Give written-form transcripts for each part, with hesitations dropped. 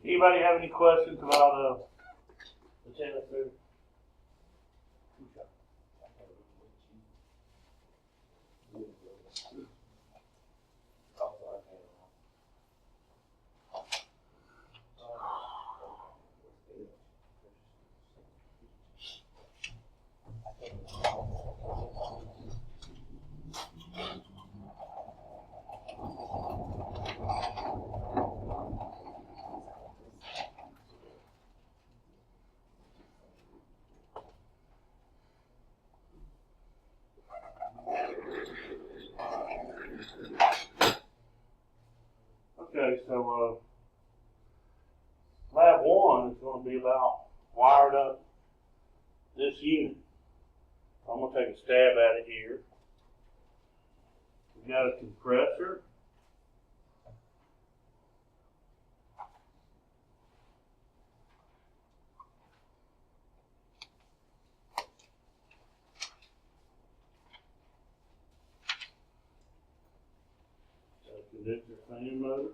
Anybody have any questions about the test there? Okay, so lab 1 is going to be about wired up this unit. I'm going to take a stab at it here. We've got a compressor. A condenser fan motor.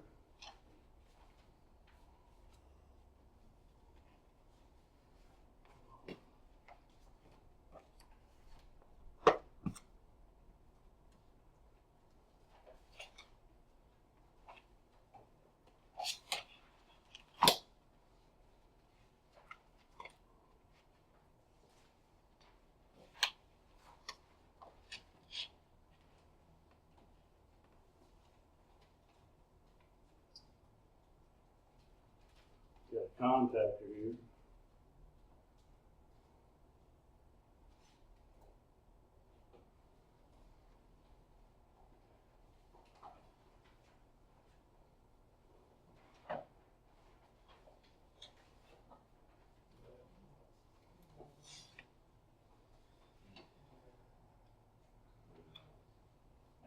Got a contactor here.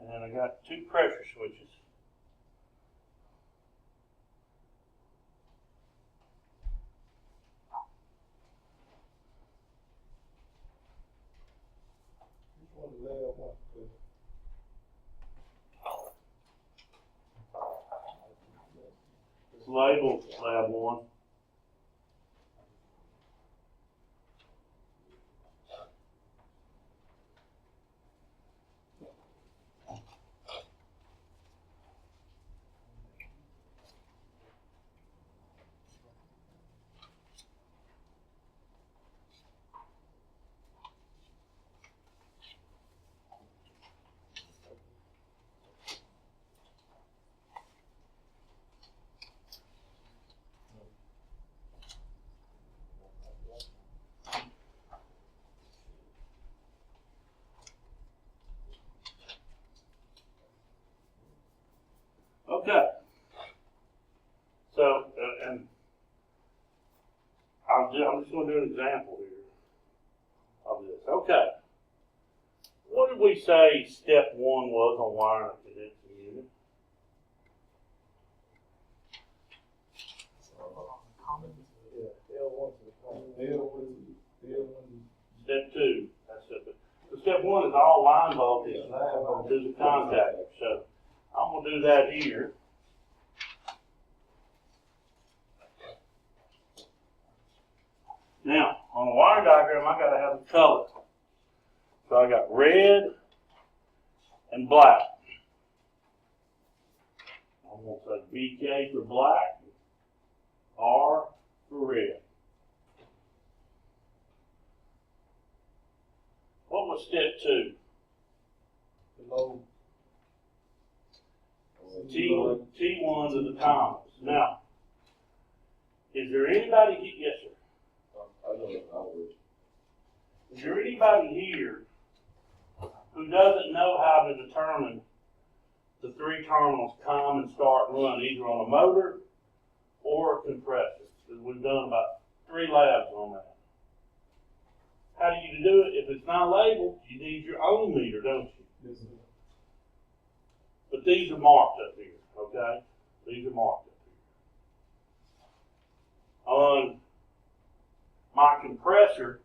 And then I got 2 pressure switches. It's labeled lab 1. Okay. So, and I'm just going to do an example here of this. Okay. What did we say step 1 was on wiring a condenser unit? Step 2. That's it. So step 1 is all line voltage to the contactor. So I'm going to do that here. Now, on the wiring diagram, I got to have a color. So I got red and black. I'm going to say BK for black, R for red. What was step 2? Below. T1 to the timers. Now, is there anybody here? Yes, sir. Is there anybody here who doesn't know how to determine the 3 terminals come and start and run either on a motor or a compressor? Because we've done about 3 labs on that. How do you do it? If it's not labeled, you need your own meter, don't you? Yes, sir. But these are marked up here, okay? These are marked up here. On my compressor,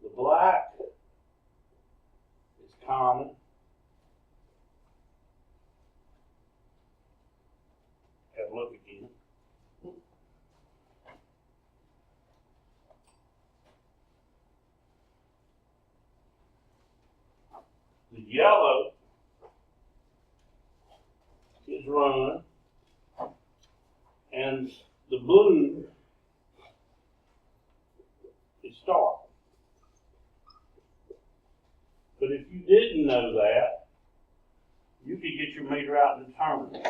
the black is common. Have a look again. The yellow is run, and the blue is start. But if you didn't know that, you could get your meter out and determine it.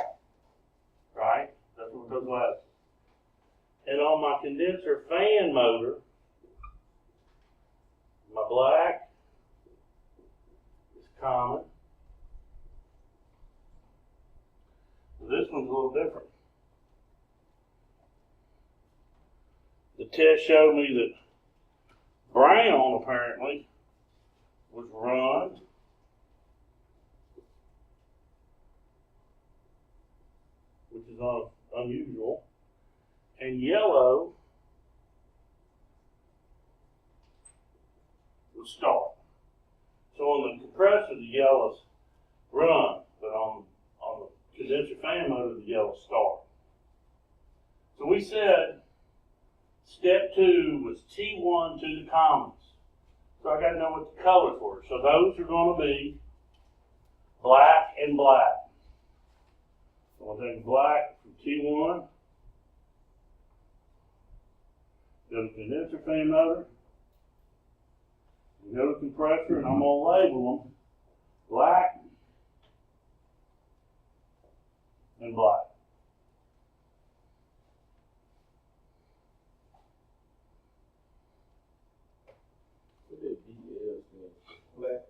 Right? That's what those glasses. And on my condenser fan motor, my black is common. This one's a little different. The test showed me that brown apparently was run, which is unusual, and yellow was start. So on the compressor, the yellow's run, but on the condenser fan motor, the yellow's start. So we said step 2 was T1 to the commons. So I got to know what the colors were. So those are going to be black and black. So I'll take black from T1, go to condenser fan motor, and go to compressor, and I'm going to label them black and black. Black.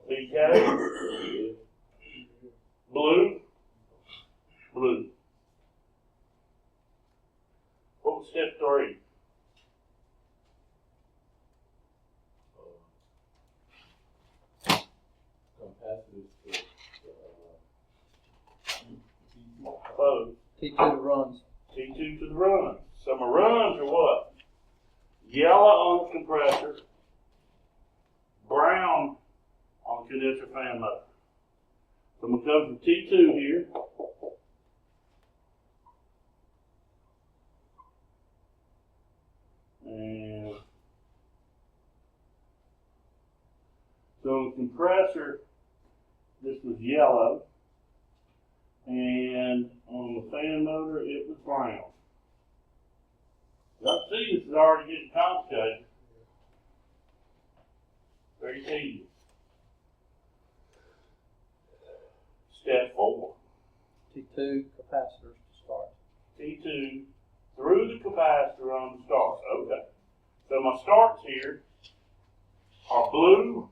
BK, blue, blue. What was step 3? Close. T2 runs. T2 to the runs. So my runs are what? Yellow on the compressor, brown on the condenser fan motor. So I'm going to go from T2 here. And so the compressor, this was yellow. And on the fan motor, it was brown. Y'all see this is already getting complicated. Very tedious. Step 4. T2 capacitors to start. T2 through the capacitor on the starts. Okay. So my starts here are blue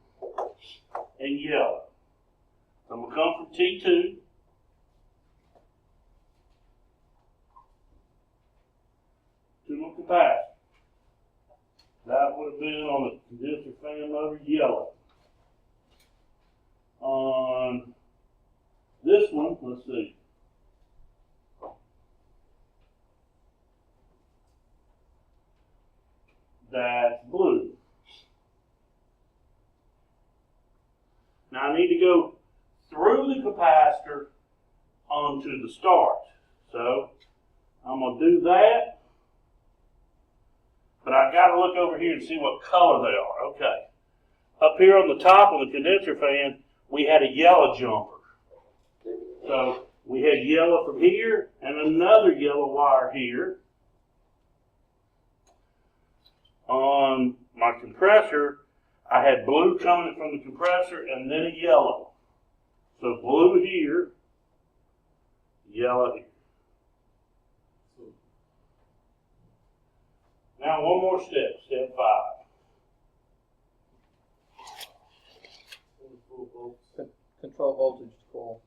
and yellow. So I'm going to come from T2. To my capacitor. That would have been on the condenser fan motor, yellow. On this one, let's see. That's blue. Now I need to go through the capacitor onto the start. So I'm going to do that. But I've got to look over here and see what color they are. Okay. Up here on the top of the condenser fan, we had a yellow jumper. So we had yellow from here and another yellow wire here. On my compressor, I had blue coming from the compressor and then a yellow. So blue here, yellow here. Now one more step, step 5. Control voltage coil.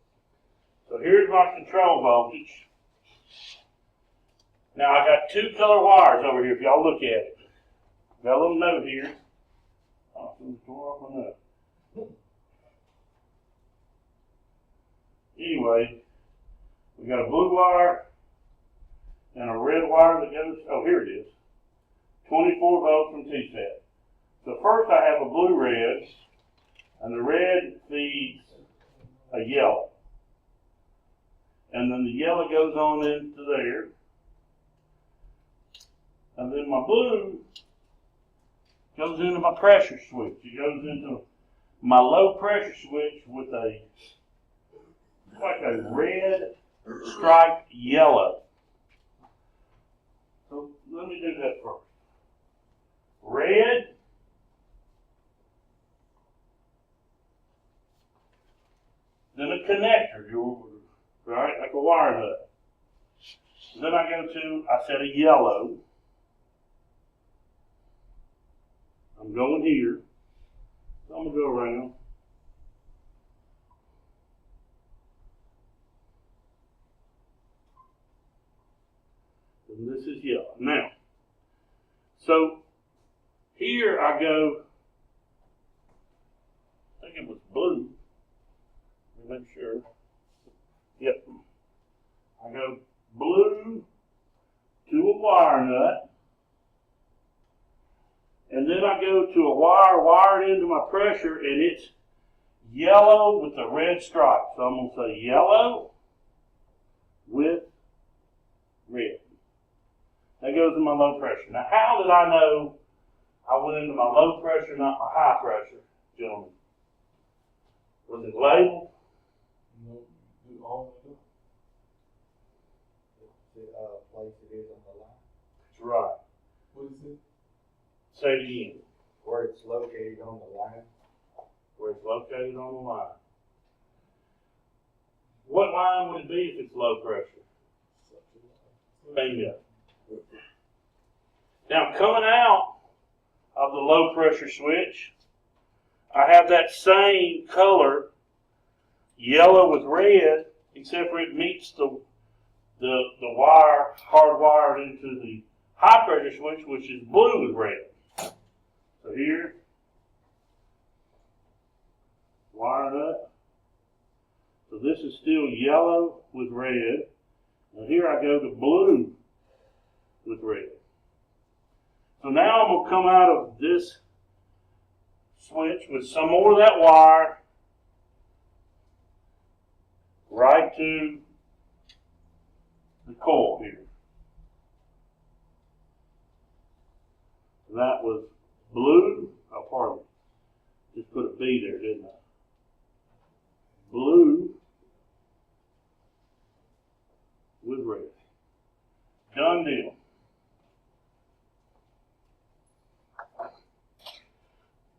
So here's my control voltage. Now I got 2 color wires over here if y'all look at it. Got a little note here. Oh, something's tore off my note. Anyway, we got a blue wire and a red wire that goes, oh here it is. 24 volts from T-set. So first I have a blue-red, and the red feeds a yellow. And then the yellow goes on into there. And then my blue goes into my pressure switch. It goes into my low pressure switch with like a red striped yellow. So let me do that first. Red. Then a connector, right, like a wire nut. Then I go to, I set a yellow. I'm going here. So I'm going to go around. And this is yellow. Now, so here I go, I think it was blue. Let me make sure. Yep. I go blue to a wire nut. And then I go to a wire wired into my pressure, and it's yellow with the red stripe. So I'm going to say yellow with red. That goes in my low pressure. Now, how did I know I went into my low pressure, not my high pressure, gentlemen? Was it labeled? No, you own it. The place it is on the line. That's right. What is it? Say it again. Where it's located on the line. Where it's located on the line. What line would it be if it's low pressure? Bingo. Now, coming out of the low pressure switch, I have that same color, yellow with red, except for it meets the wire hardwired into the high pressure switch, which is blue with red. So here, wire nut. So this is still yellow with red. And here I go to blue with red. So now I'm going to come out of this switch with some more of that wire right to the coil here. That was blue. Oh, pardon me. Just put a B there, didn't I? Blue with red. Done deal.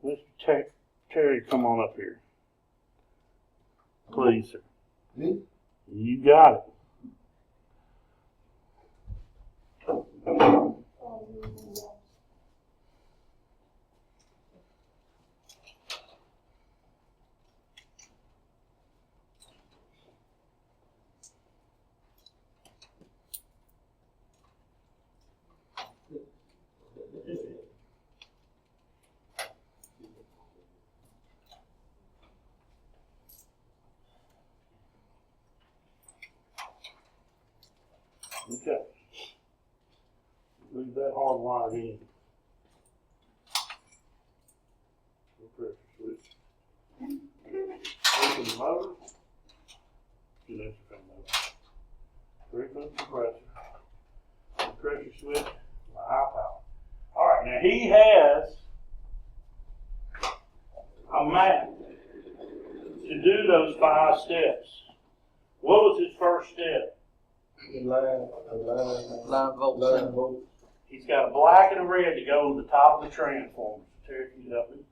Mr. Terry, come on up here. Please, sir. Me? You got it. Okay. Leave that hard wire in. Pressure switch. Open the motor. Get that from motor. 3-foot compressor. Pressure switch. My high power. All right. Now he has a map to do those 5 steps. What was his first step? Line volt. He's got a black and a red to go on the top of the transformer. Terry, can you help me?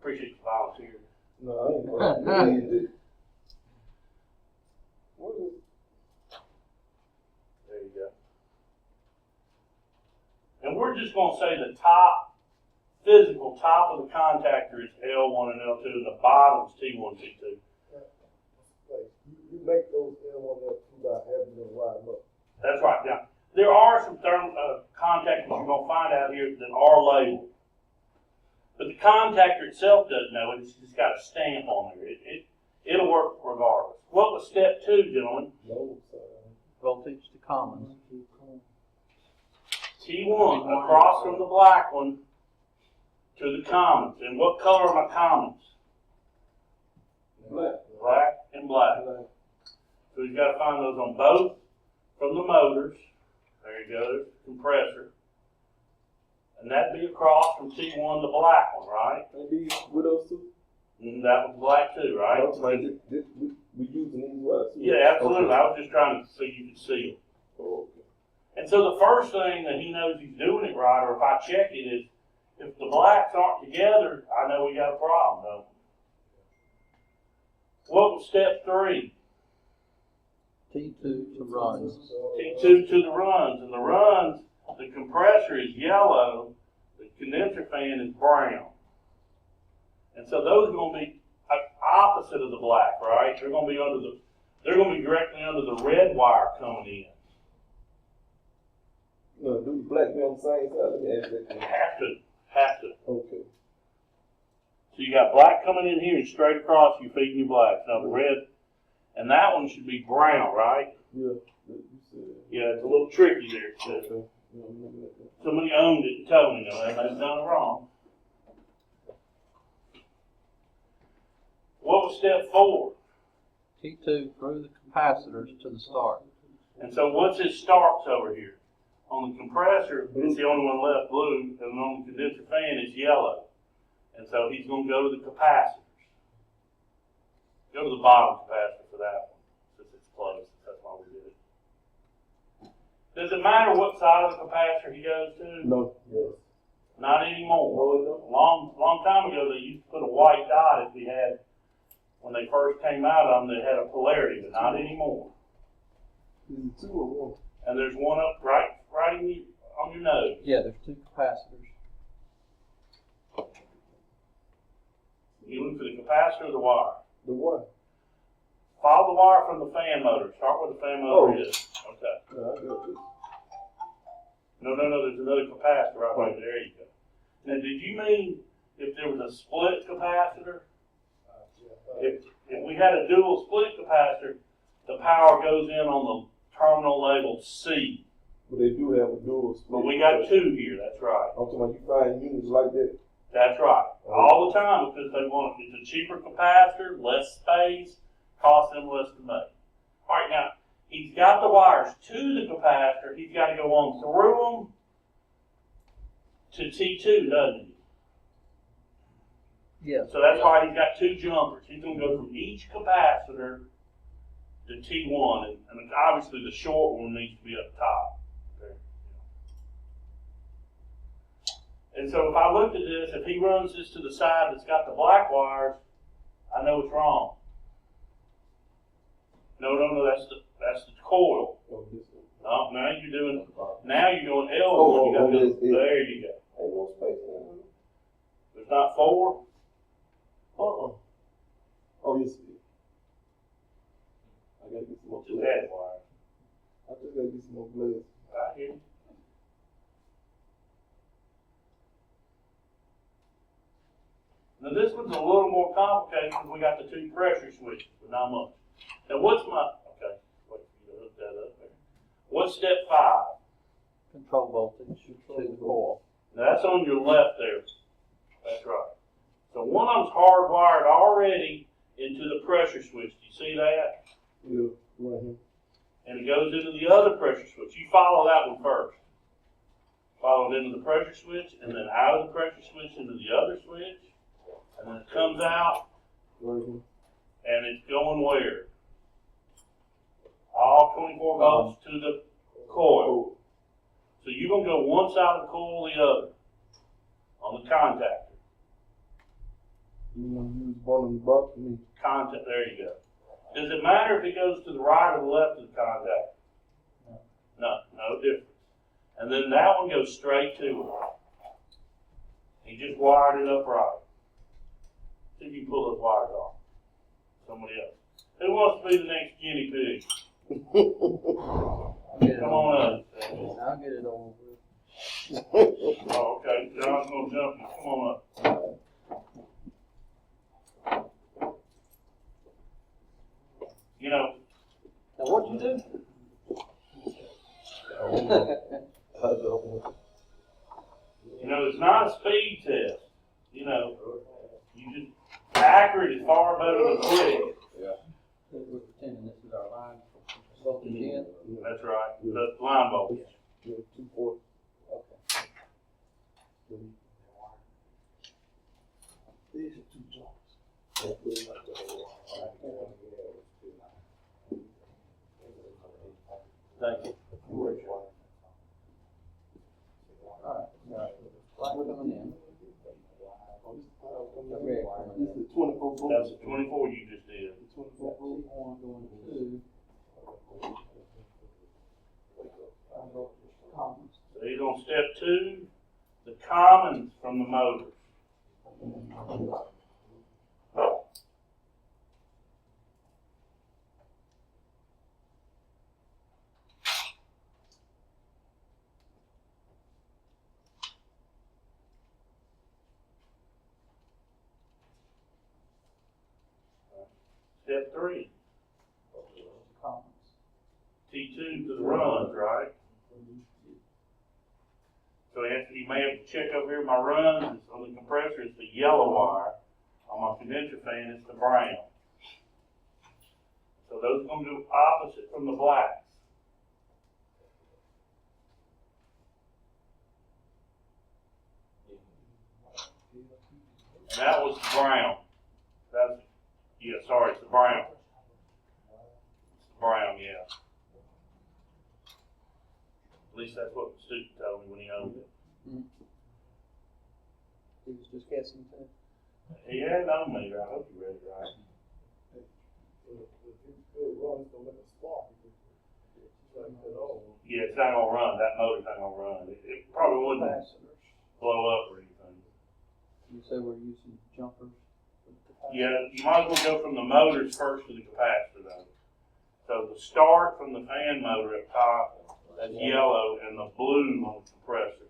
Appreciate you volunteering. No, I ain't going. What is? There you go. And we're just going to say the top, physical top of the contactor is L1 and L2, and the bottom is T1, T2. You make those L1, L2 by having them wired up. That's right. Now, there are some contactors you're going to find out here that are labeled. But the contactor itself doesn't know it. It's just got a stamp on there. It'll work regardless. What was step 2, gentlemen? No, Voltage to commons. T1, across from the black one to the commons. And what color are my commons? Black. Black and black. So he's got to find those on both from the motors. There you go, there's the compressor. And that'd be across from T1, the black one, right? Maybe with those two. And that was black too, right? We using these wires too? Yeah, absolutely. Okay. I was just trying to see you could see them. Oh, okay. And so the first thing that he knows he's doing it right, or if I check it, is if the blacks aren't together, I know we got a problem, don't we? What was step 3? T2 to runs. T2 to the runs. And the runs, the compressor is yellow, the condenser fan is brown. And so those are going to be opposite of the black, right? They're going to be directly under the red wire coming in. No, do the black be on the same side? Let me ask that. Have to. Okay. So you got black coming in here and straight across, you're feeding your blacks. Now the red, and that one should be brown, right? Yeah. You said. Yeah, it's a little tricky there. Okay. Yeah, I'm looking at that. Somebody owned it and told me, no, they've done it wrong. What was step 4? T2 through the capacitors to the start. And so what's his starts over here? On the compressor, it's the only one left, blue, and on the condenser fan, it's yellow. And so he's going to go to the capacitors. Go to the bottom capacitor for that one, since it's closed. That's why we did it. Does it matter what side of the capacitor he goes to? No. Yes. Not anymore. No, it don't. Long time ago, they used to put a white dot if we had, when they first came out of them, they had a polarity, but not anymore. Is it 2 or 1? And there's one up right on your nose. Yeah, there's 2 capacitors. You look for the capacitor or the wire. The 1. Follow the wire from the fan motor. Start where the fan motor is. Okay. Yeah, I got this. No, there's another capacitor right there. There you go. Now, did you mean if there was a split capacitor? If we had a dual split capacitor, the power goes in on the terminal labeled C. But they do have a dual split. But we got 2 here, that's right. I'm talking about you find units like that. That's right. All the time, because they want it's a cheaper capacitor, less space, costs them less to make. All right, now, he's got the wires to the capacitor. He's got to go on through them to T2, doesn't he? Yeah. So that's why he's got 2 jumpers. He's going to go from each capacitor to T1, and obviously the short one needs to be up top. Okay. And so if I looked at this, if he runs this to the side that's got the black wires, I know it's wrong. No, that's the coil. Oh, this one. No, now you're doing L1. Oh, You gotta yes, do, yes. there you go. Ain't no space in there. There's not 4. Oh, yes, it is. I gotta get some more Just blades. add wire. I just gotta get some more blades. I hear you. Now this one's a little more complicated because we got the 2 pressure switches, but not much. Now wait for you to hook that up there. What's step 5? Control voltage to the coil. Now that's on your left there. That's right. So one of them's hardwired already into the pressure switch. Do you see that? Yeah, right here. And it goes into the other pressure switch. You follow that one first. Follow it into the pressure switch, and then out of the pressure switch into the other switch. And then it comes out, Right here. and it's going where? All 24 volts to the coil. So you're going to go one side of the coil, the other, on the contactor. You want to use one on the box for me? There you go. Does it matter if it goes to the right or the left of the contactor? No difference. And then that one goes straight to it. He just wired it up right. See if you can pull those wires off. Somebody else. Who wants to be the next guinea pig? Come on up. I'll get it over with. Oh, okay. John's gonna jump you. Come on up. You know, Now what'd you do? it's not a speed test. accurate is far better than quick. We're pretending this is our line voltage in. That's right, the line voltage. Yeah, 240. Okay. These are two jobs. Thank you. Alright, light coming in. Red coming This in. is 24 volts. That's the 24 you just did. 24 volts. One going to 2. Commons. So he's on step 2, the commons from the motor. Step 3, Commons. T2 to the runs, right? So you may have to check over here, my runs on the compressor is the yellow wire. On my condenser fan, it's the brown. So those are going to go opposite from the blacks. And that was the brown. That's, yeah, sorry, it's the brown. It's the brown, yeah. At least that's what the student told me when he owned it. He was just guessing too. He had known me, I hope you read it right. Yeah, it's not gonna run, that motor's not gonna run. It probably wouldn't Capacitors. blow up or anything. You say we're using jumpers? for the capacitors? Yeah, you might as well go from the motors first to the capacitor though. So the start from the fan motor up top, that's yellow, and the blue on the compressor.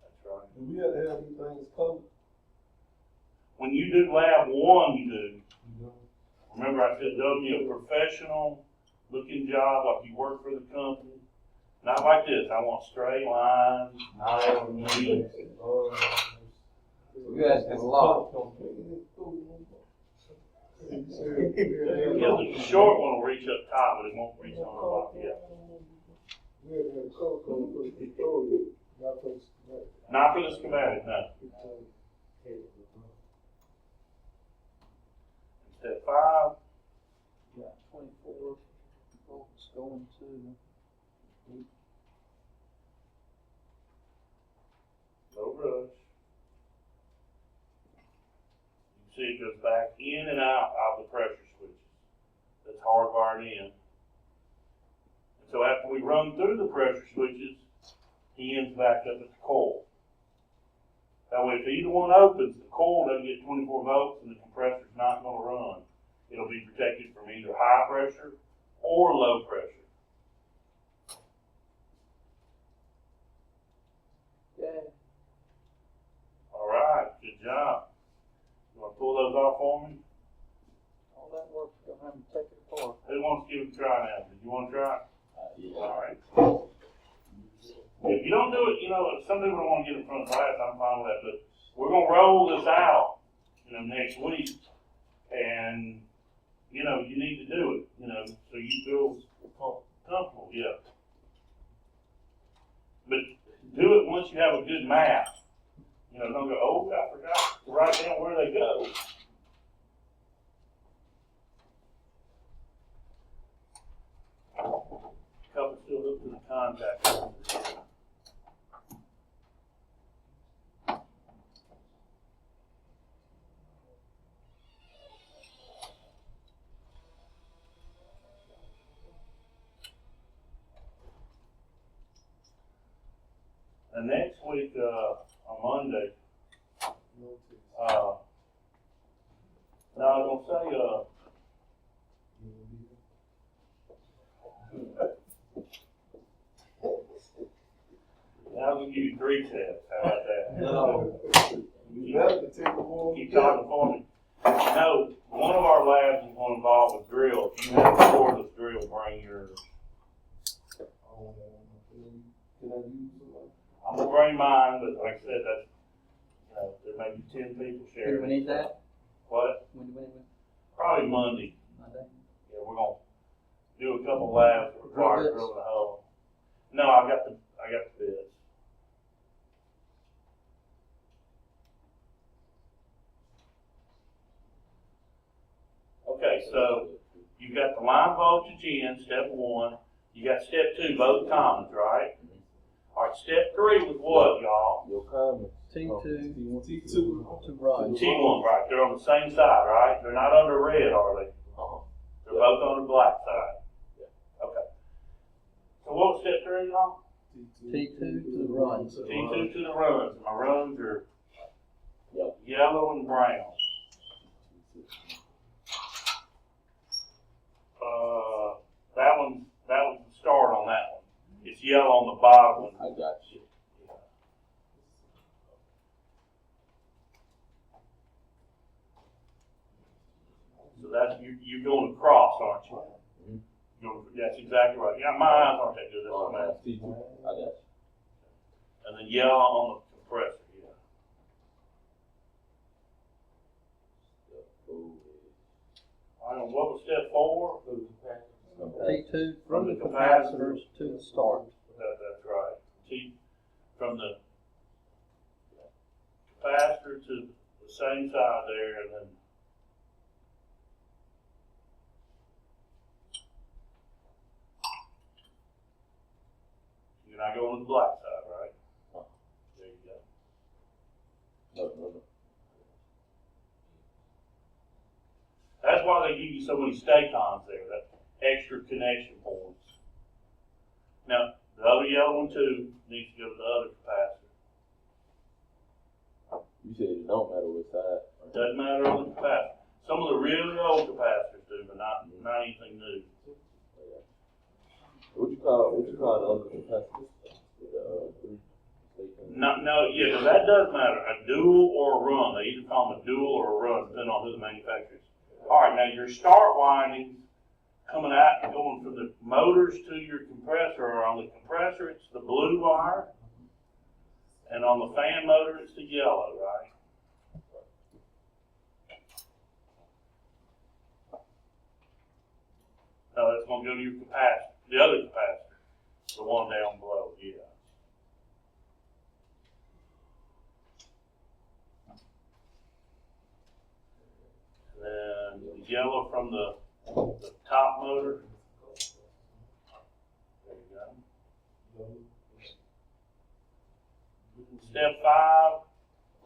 That's right. Do we have to have these things covered? When you do lab 1, you do. Remember I said, W, a professional looking job like you work for the company. Not like this, I want straight lines, not leads. You asking a lot. Yeah, the short one will reach up top, but it won't reach on the bottom, yeah. Not for the schematic, no. Step 5, Yeah, 24 volts going to. no rush. You see it goes back in and out of the pressure switches. That's hardwired in. And so after we run through the pressure switches, he ends back up at the coil. That way, if either one opens, the coil doesn't get 24 volts and the compressor's not going to run. It'll be protected from either high pressure or low pressure. Yeah. All right, good job. You want to pull those off for me? All that work, you're gonna have to take it apart. Who wants to give it a try now? Did you want to try it? Yeah. All right. If you don't do it, some people don't want to get in front of class, I'm fine with that, but we're going to roll this out, next week. And, you need to do it, so you feel comfortable, yeah. But do it once you have a good map. Don't go, oh, I forgot to write down where they go. Couple still hooked to the contact. And next week, on Monday, no, I was gonna say, I was gonna give you 3 tests. How about that? No. You better take the one. Keep talking for me. No, one of our labs is going to involve a drill. If you have a cordless drill, bring yours. Can I use it? I'm gonna bring mine, but like I said, that's, there may be 10 people Do we sharing. need that? What? When? Probably Monday. Monday? Yeah, we're gonna do a couple labs required to drill the hole. No, I got the bids. Okay, so you've got the line voltage in, step one. You got step two, both commons, right? All right, step three was what, y'all? Your comments. T2 T2. to run. T1, right? They're on the same side, right? They're not under red, are they? They're both on the black side. Okay. So what was step three, y'all? T2 to the runs. T2 to the runs. My runs are Yep. yellow and brown. That was the start on that one. It's yellow on the bottom one. I got you. So that's you're going across, aren't you? That's exactly right. Yeah, my eyes aren't that good. That's what I'm asking. T2. I got you. And then yellow on the compressor. Yeah. All right. What was step four? T2 from the capacitors to the start. That's right. From the capacitor to the same side there, and then you're not going to the black side, right? There you go. No. That's why they give you so many stay-cons there, that extra connection points. Now, the other yellow one too needs to go to the other capacitor. You said it don't matter which side. Doesn't matter on the capacitor. Some of the really old capacitors do, but not anything new. What you call the other capacitors? No, that does matter. A dual or a run. They either call them a dual or a run, depending on who the manufacturer is. All right, now your start windings coming out and going from the motors to your compressor are on the compressor, it's the blue wire, and on the fan motor, it's the yellow, right? No, that's going to go to your capacitor, the other capacitor, the one down below, yeah. And then the yellow from the top motor. There you go. Step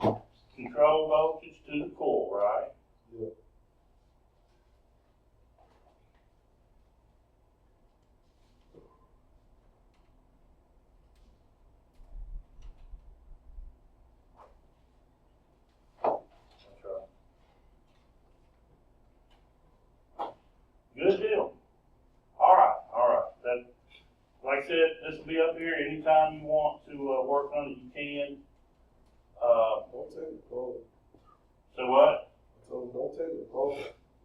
5, control voltage to the core, right? Yep. That's right. Good deal. All right. That, like I said, this will be up here anytime you want to work on it. You can. Don't take the call. So what? I told him, don't take the call.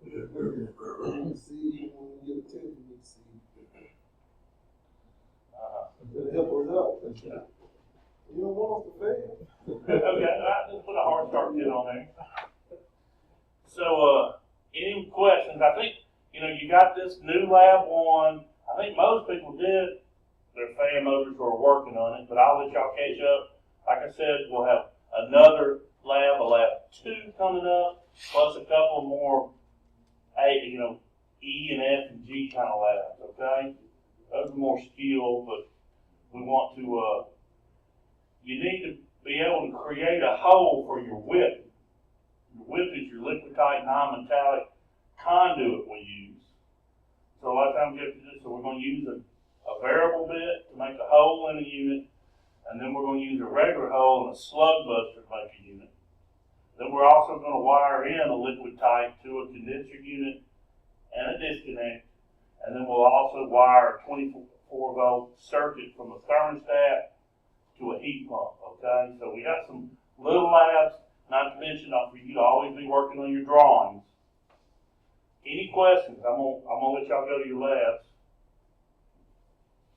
You see, when you get a tip, you need to see. It'll help us out. You don't want us to fail. Okay, I just put a hard start kit on there. So, any questions? I think, you got this new lab one. I think most people did their fan motors or are working on it, but I'll let y'all catch up. Like I said, we'll have another lab, a lab 2 coming up, plus a couple more, E and F and G kind of labs, okay? Those are more skilled, but we want to, you need to be able to create a hole for your whip. Your whip is your liquid tight non-metallic conduit we use. So a lot of times you have to do this, so we're going to use a variable bit to make a hole in a unit, and then we're going to use a regular hole and a slug buster to make a unit. Then we're also going to wire in a liquid tight to a condenser unit and a disconnect, and then we'll also wire a 24-volt circuit from a thermostat to a heat pump, okay? So we got some little labs, not to mention for you to always be working on your drawings. Any questions? I'm gonna let y'all go to your labs.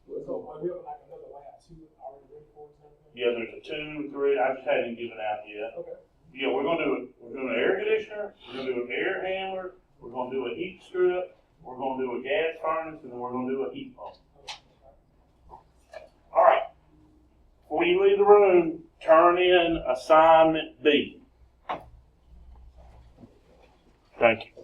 So we have like another lab 2 already ready for us and everything? Yeah, there's a 2, 3. I just haven't given out yet. Okay. Yeah, we're gonna do an air conditioner, we're gonna do an air handler, we're gonna do a heat strip, we're gonna do a gas furnace, and then we're gonna do a heat pump. All right. Before you leave the room, turn in assignment B. Thank you.